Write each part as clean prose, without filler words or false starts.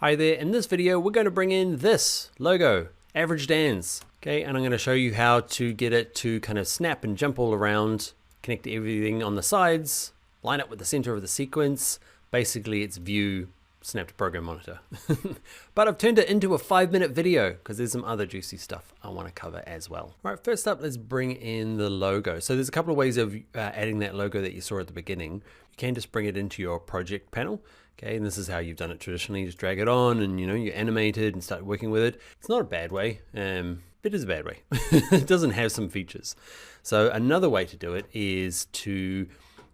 Hi there, in this video we're going to bring in this logo, Average Dan's, okay, and I'm going to show you how to get it to kind of snap and jump all around, connect everything on the sides, line up with the center of the sequence. Basically it's view, snap to program monitor. But I've turned it into a 5-minute video because there's some other juicy stuff I want to cover as well. All right, first up, let's bring in the logo. So there's a couple of ways of adding that logo that you saw at the beginning. You can just bring it into your project panel. Okay, and this is how you've done it traditionally. Just drag it on and you animate it and start working with it. It's not a bad way, it is a bad way. It doesn't have some features. So another way to do it is to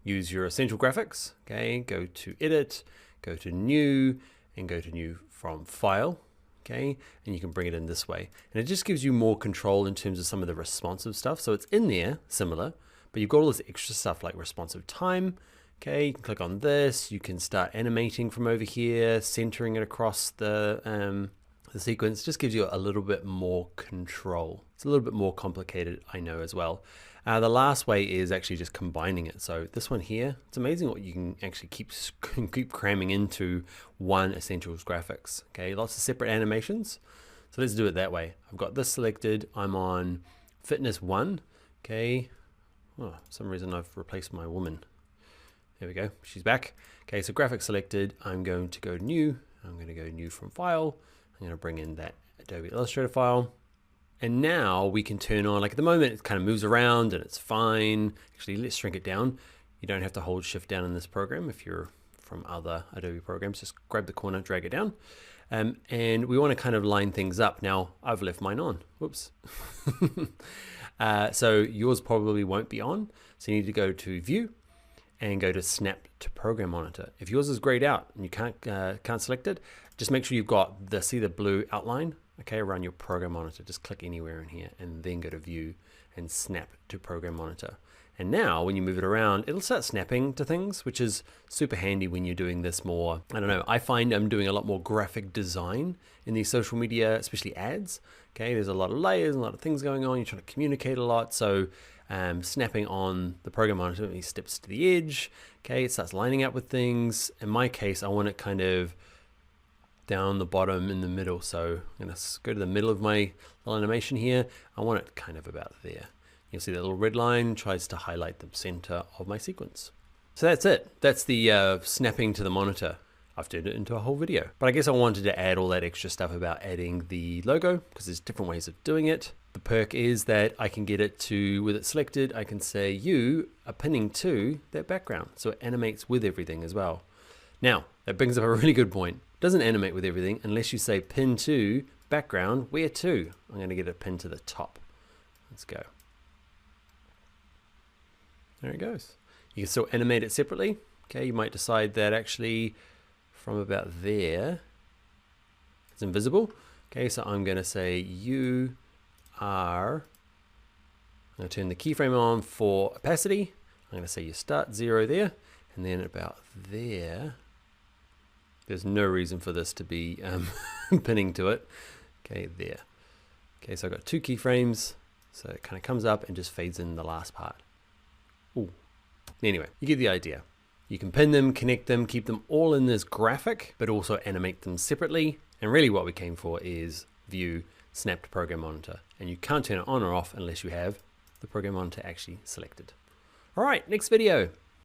use your essential graphics. Okay, go to edit, go to new, and go to new from file. Okay, and you can bring it in this way. And it just gives you more control in terms of some of the responsive stuff. So it's in there, similar, but you've got all this extra stuff like responsive time. Okay, you can click on this, you can start animating from over here, centering it across the sequence. Just gives you a little bit more control. It's a little bit more complicated, I know, as well. The last way is actually just combining it. So this one here, it's amazing what you can actually keep cramming into one Essentials graphics. Okay, lots of separate animations. So let's do it that way. I've got this selected, I'm on Fitness 1. Okay, oh, for some reason I've replaced my woman. There we go, she's back. Okay, so graphic selected, I'm going to go new. I'm going to go new from file. I'm going to bring in that Adobe Illustrator file. And now we can turn on, like at the moment it kind of moves around and it's fine. Actually, let's shrink it down. You don't have to hold shift down in this program. If you're from other Adobe programs, just grab the corner, drag it down. And we want to kind of line things up. Now I've left mine on, whoops. So yours probably won't be on. So you need to go to view and go to snap to program monitor. If yours is grayed out and you can't select it, just make sure you've got the, see the blue outline, okay, around your program monitor. Just click anywhere in here and then go to view and snap to program monitor. And now when you move it around, it'll start snapping to things, which is super handy when you're doing this more, I don't know, I find I'm doing a lot more graphic design in these social media, especially ads. Okay, there's a lot of layers and a lot of things going on. You're trying to communicate a lot. So snapping on the program monitor, he steps to the edge. Okay, it starts lining up with things. In my case, I want it kind of down the bottom in the middle. So I'm gonna go to the middle of my little animation here. I want it kind of about there. You'll see that little red line tries to highlight the center of my sequence. So that's it. That's the snapping to the monitor. I've turned it into a whole video. But I guess I wanted to add all that extra stuff about adding the logo because there's different ways of doing it. The perk is that I can get it to, with it selected, I can say you are pinning to that background. So it animates with everything as well. Now, that brings up a really good point. It doesn't animate with everything unless you say pin to background, where to? I'm gonna get a pin to the top. Let's go. There it goes. You can still animate it separately. Okay, you might decide that actually from about there, it's invisible. Okay, so I'm gonna say you are, I'm gonna turn the keyframe on for opacity. I'm gonna say you start 0 there, and then about there, there's no reason for this to be pinning to it. Okay, there. Okay, so I've got 2 keyframes, so it kind of comes up and just fades in the last part. Ooh. Anyway, you get the idea. You can pin them, connect them, keep them all in this graphic, but also animate them separately. And really what we came for is view, snap to program monitor. And you can't turn it on or off unless you have the program monitor actually selected. All right, next video.